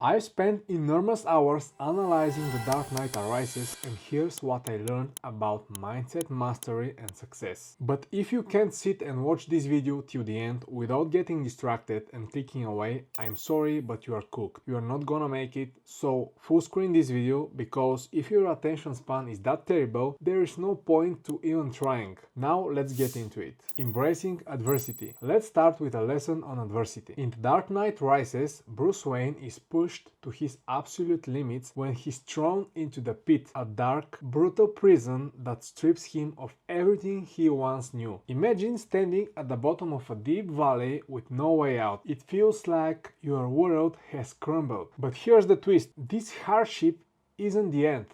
I spent enormous hours analyzing The Dark Knight Rises, and here's what I learned about mindset mastery and success. But if you can't sit and watch this video till the end without getting distracted and clicking away, I'm sorry, but you are cooked. You are not gonna make it, so full screen this video, because if your attention span is that terrible, there is no point to even trying. Now let's get into it. Embracing adversity. Let's start with a lesson on adversity. In The Dark Knight Rises, Bruce Wayne is pushed to his absolute limits when he's thrown into the pit, a dark, brutal prison that strips him of everything he once knew. Imagine standing at the bottom of a deep valley with no way out. It feels like your world has crumbled. But here's the twist: this hardship isn't the end.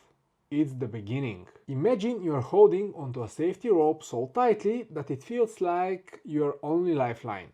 It's the beginning. Imagine you're holding onto a safety rope so tightly that it feels like your only lifeline.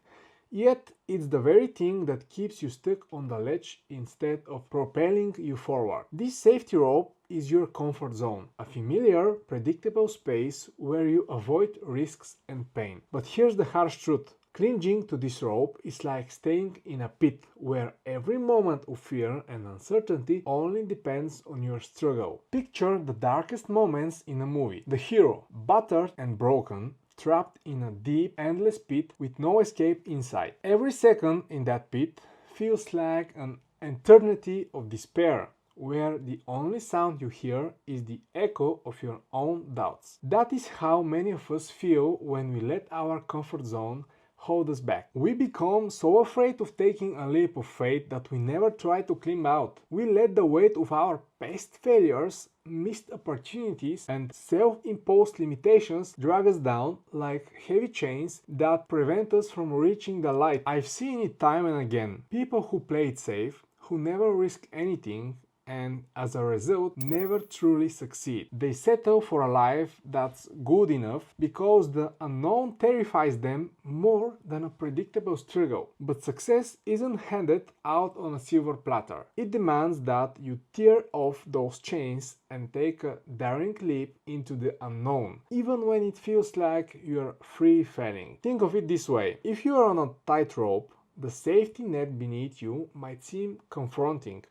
Yet, it's the very thing that keeps you stuck on the ledge instead of propelling you forward. This safety rope is your comfort zone, a familiar, predictable space where you avoid risks and pain. But here's the harsh truth. Clinging to this rope is like staying in a pit where every moment of fear and uncertainty only depends on your struggle. Picture the darkest moments in a movie. The hero, battered and broken, trapped in a deep, endless pit with no escape inside. Every second in that pit feels like an eternity of despair, where the only sound you hear is the echo of your own doubts. That is how many of us feel when we let our comfort zone hold us back. We become so afraid of taking a leap of faith that we never try to climb out. We let the weight of our past failures, missed opportunities, and self-imposed limitations drag us down like heavy chains that prevent us from reaching the light. I've seen it time and again. People who play it safe, who never risk anything, and as a result never truly succeed. They settle for a life that's good enough because the unknown terrifies them more than a predictable struggle. But success isn't handed out on a silver platter. It demands that you tear off those chains and take a daring leap into the unknown, even when it feels like you're free falling. Think of it this way: if you are on a tightrope, the safety net beneath you might seem confronting.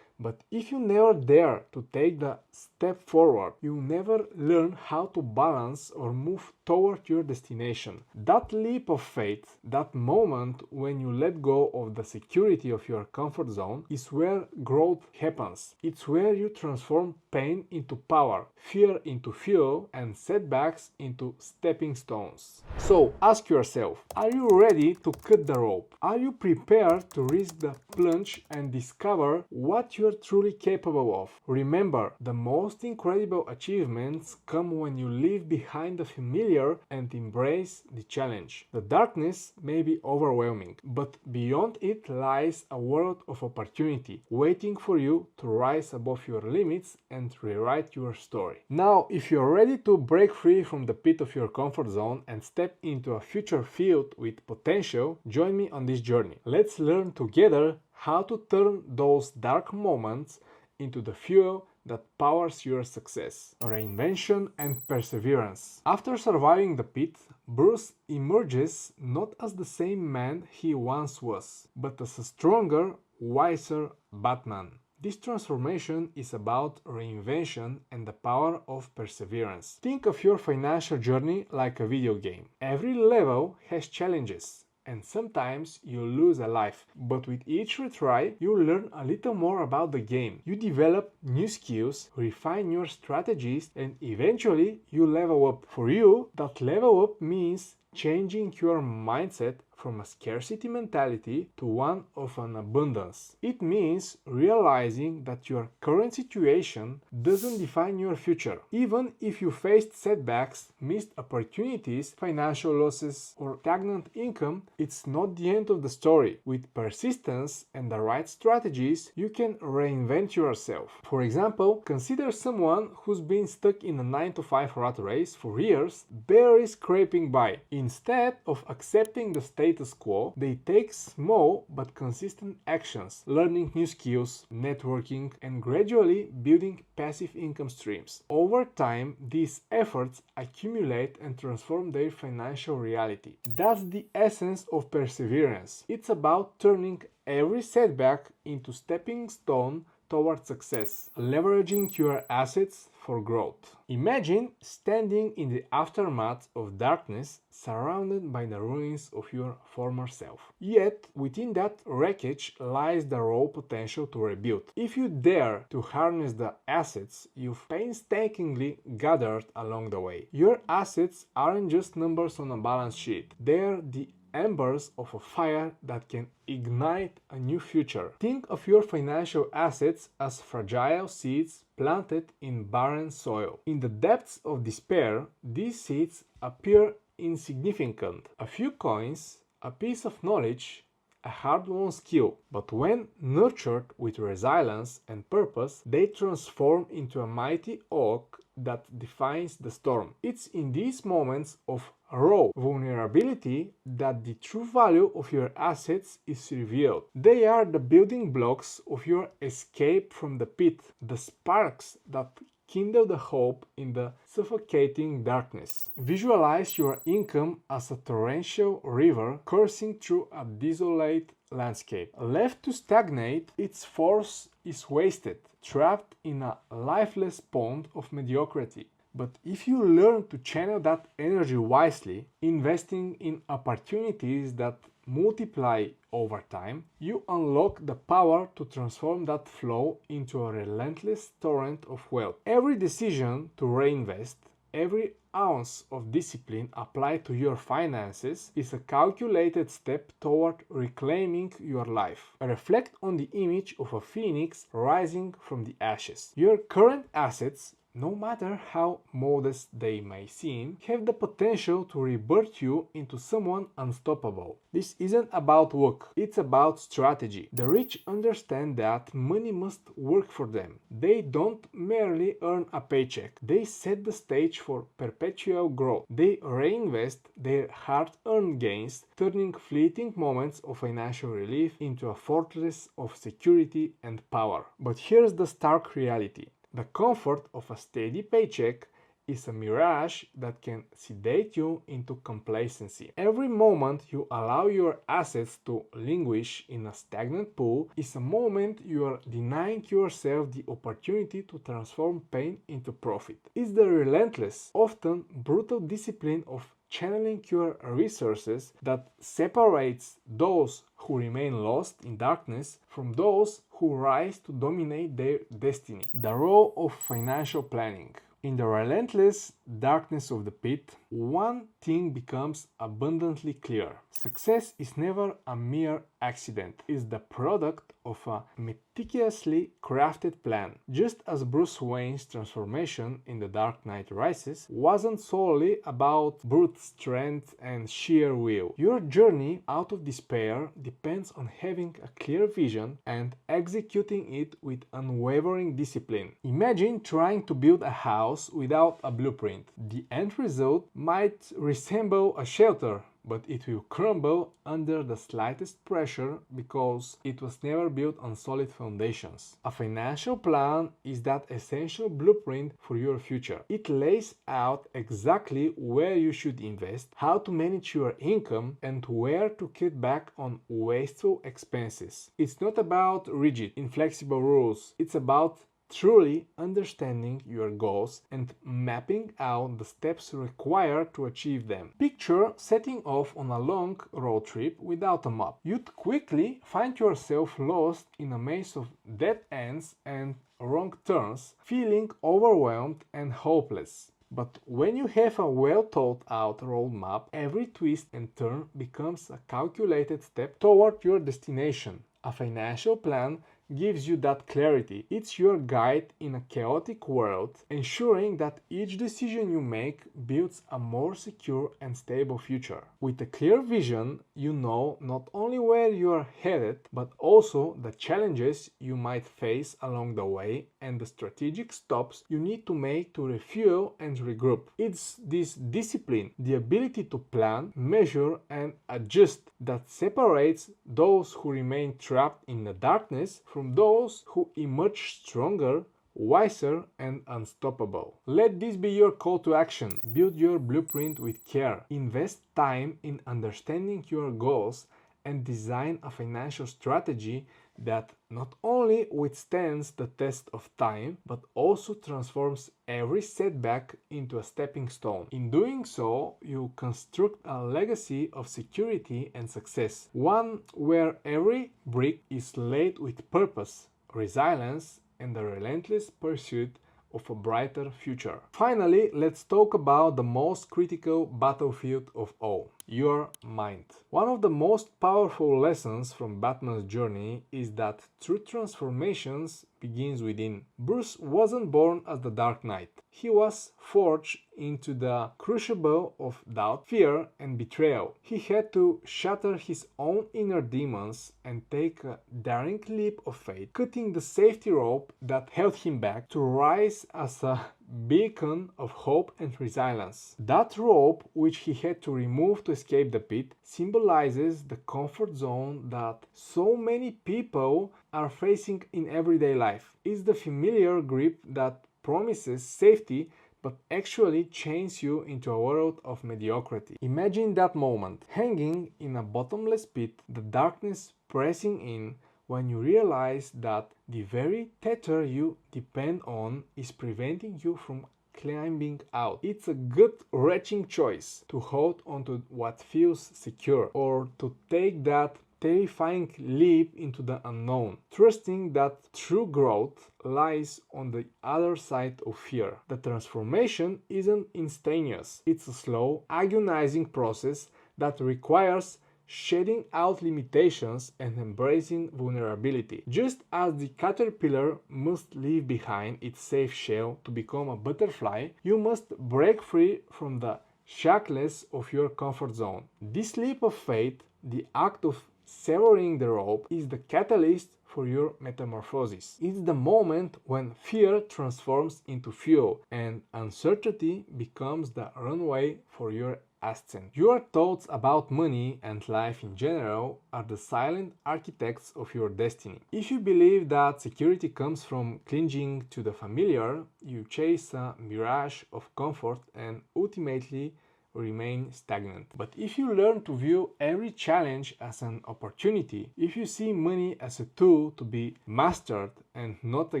But if you never dare to take the step forward, you never learn how to balance or move toward your destination. That leap of faith, that moment when you let go of the security of your comfort zone, is where growth happens. It's where you transform pain into power, fear into fuel, and setbacks into stepping stones. So ask yourself, are you ready to cut the rope? Are you prepared to risk the plunge and discover what you're truly capable of? Remember, the most incredible achievements come when you leave behind the familiar and embrace the challenge. The darkness may be overwhelming, but beyond it lies a world of opportunity waiting for you to rise above your limits and rewrite your story. Now, if you're ready to break free from the pit of your comfort zone and step into a future filled with potential, join me on this journey. Let's learn together how to turn those dark moments into the fuel that powers your success, reinvention, and perseverance. After surviving the pit, Bruce emerges not as the same man he once was, but as a stronger, wiser Batman. This transformation is about reinvention and the power of perseverance. Think of your financial journey like a video game. Every level has challenges, and sometimes you lose a life, but with each retry you learn a little more about the game. You develop new skills, refine your strategies, and eventually you level up. For you, that level up means changing your mindset from a scarcity mentality to one of an abundance. It means realizing that your current situation doesn't define your future. Even if you faced setbacks, missed opportunities, financial losses, or stagnant income, it's not the end of the story. With persistence and the right strategies, you can reinvent yourself. For example, consider someone who's been stuck in a 9-to-5 rat race for years, barely scraping by. Instead of accepting the state status quo, they take small but consistent actions, learning new skills, networking, and gradually building passive income streams. Over time, these efforts accumulate and transform their financial reality. That's the essence of perseverance. It's about turning every setback into stepping stone toward success, leveraging your assets for growth. Imagine standing in the aftermath of darkness, surrounded by the ruins of your former self. Yet, within that wreckage lies the raw potential to rebuild. If you dare to harness the assets you've painstakingly gathered along the way. Your assets aren't just numbers on a balance sheet, they're the embers of a fire that can ignite a new future. Think of your financial assets as fragile seeds planted in barren soil. In the depths of despair, these seeds appear insignificant. A few coins, a piece of knowledge, a hard-won skill, but when nurtured with resilience and purpose, they transform into a mighty oak that defies the storm. It's in these moments of raw vulnerability that the true value of your assets is revealed. They are the building blocks of your escape from the pit, the sparks that kindle the hope in the suffocating darkness. Visualize your income as a torrential river coursing through a desolate landscape. Left to stagnate, its force is wasted, trapped in a lifeless pond of mediocrity. But if you learn to channel that energy wisely, investing in opportunities that multiply over time, you unlock the power to transform that flow into a relentless torrent of wealth. Every decision to reinvest, every ounce of discipline applied to your finances is a calculated step toward reclaiming your life. Reflect on the image of a phoenix rising from the ashes. Your current assets, no matter how modest they may seem, have the potential to rebirth you into someone unstoppable. This isn't about luck, it's about strategy. The rich understand that money must work for them. They don't merely earn a paycheck, they set the stage for perpetual growth. They reinvest their hard-earned gains, turning fleeting moments of financial relief into a fortress of security and power. But here's the stark reality. The comfort of a steady paycheck is a mirage that can sedate you into complacency. Every moment you allow your assets to languish in a stagnant pool is a moment you are denying yourself the opportunity to transform pain into profit. It's the relentless, often brutal discipline of channeling your resources that separates those who remain lost in darkness from those who rise to dominate their destiny. The role of financial planning. In the relentless darkness of the pit, one thing becomes abundantly clear. Success is never a mere accident. It's the product of a meticulously crafted plan. Just as Bruce Wayne's transformation in The Dark Knight Rises wasn't solely about brute strength and sheer will. Your journey out of despair depends on having a clear vision and executing it with unwavering discipline. Imagine trying to build a house without a blueprint. The end result might resemble a shelter, but it will crumble under the slightest pressure because it was never built on solid foundations. A financial plan is that essential blueprint for your future. It lays out exactly where you should invest, how to manage your income, and where to cut back on wasteful expenses. It's not about rigid, inflexible rules. It's about truly understanding your goals and mapping out the steps required to achieve them. Picture setting off on a long road trip without a map. You'd quickly find yourself lost in a maze of dead ends and wrong turns, feeling overwhelmed and hopeless. But when you have a well-thought-out roadmap, every twist and turn becomes a calculated step toward your destination. A financial plan gives you that clarity. It's your guide in a chaotic world, ensuring that each decision you make builds a more secure and stable future. With a clear vision, you know not only where you are headed, but also the challenges you might face along the way and the strategic stops you need to make to refuel and regroup. It's this discipline, the ability to plan, measure, and adjust that separates those who remain trapped in the darkness from those who emerge stronger, wiser, and unstoppable. Let this be your call to action. Build your blueprint with care. Invest time in understanding your goals and design a financial strategy that not only withstands the test of time, but also transforms every setback into a stepping stone. In doing so, you construct a legacy of security and success, one where every brick is laid with purpose, resilience, and the relentless pursuit of a brighter future. Finally, let's talk about the most critical battlefield of all, your mind. One of the most powerful lessons from Batman's journey is that true transformations begins within. Bruce wasn't born as the Dark Knight. He was forged into the crucible of doubt, fear, and betrayal. He had to shatter his own inner demons and take a daring leap of faith, cutting the safety rope that held him back to rise as a beacon of hope and resilience. That rope, which he had to remove to escape the pit, symbolizes the comfort zone that so many people are facing in everyday life. It's the familiar grip that promises safety but actually chains you into a world of mediocrity. Imagine that moment, hanging in a bottomless pit, the darkness pressing in, when you realize that the very tether you depend on is preventing you from climbing out. It's a gut-wrenching choice to hold onto what feels secure or to take that terrifying leap into the unknown, trusting that true growth lies on the other side of fear. The transformation isn't instantaneous. It's a slow, agonizing process that requires shedding out limitations and embracing vulnerability. Just as the caterpillar must leave behind its safe shell to become a butterfly, you must break free from the shackles of your comfort zone. This leap of faith, the act of severing the rope, is the catalyst for your metamorphosis. It's the moment when fear transforms into fuel and uncertainty becomes the runway for your ascent. Your thoughts about money and life in general are the silent architects of your destiny. If you believe that security comes from clinging to the familiar, you chase a mirage of comfort and ultimately remain stagnant. But if you learn to view every challenge as an opportunity, if you see money as a tool to be mastered and not a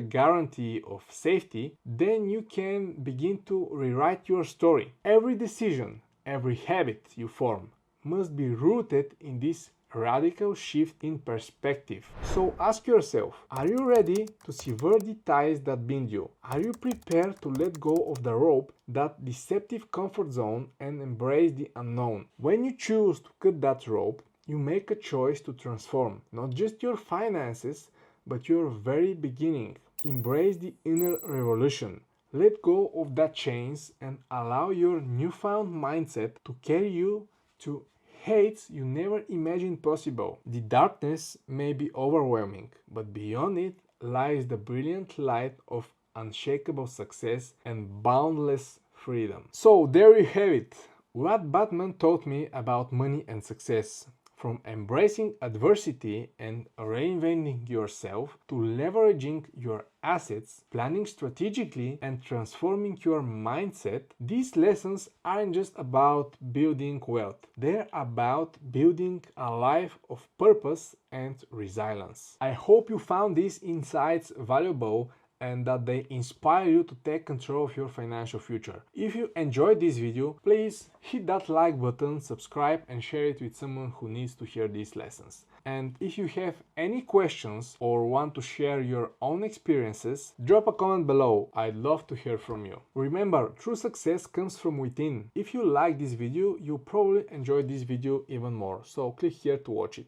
guarantee of safety, then you can begin to rewrite your story. Every decision, every habit you form must be rooted in this radical shift in perspective. So ask yourself, are you ready to sever the ties that bind you? Are you prepared to let go of the rope, that deceptive comfort zone, and embrace the unknown? When you choose to cut that rope, you make a choice to transform not just your finances, but your very beginning. Embrace the inner revolution. Let go of that chains and allow your newfound mindset to carry you to heights you never imagined possible. The darkness may be overwhelming, but beyond it lies the brilliant light of unshakable success and boundless freedom. So there you have it. What Batman taught me about money and success. From embracing adversity and reinventing yourself to leveraging your assets, planning strategically, and transforming your mindset, these lessons aren't just about building wealth. They're about building a life of purpose and resilience. I hope you found these insights valuable and that they inspire you to take control of your financial future. If you enjoyed this video, please hit that like button, subscribe, and share it with someone who needs to hear these lessons. And if you have any questions or want to share your own experiences, drop a comment below. I'd love to hear from you. Remember, true success comes from within. If you like this video, you'll probably enjoy this video even more, so click here to watch it.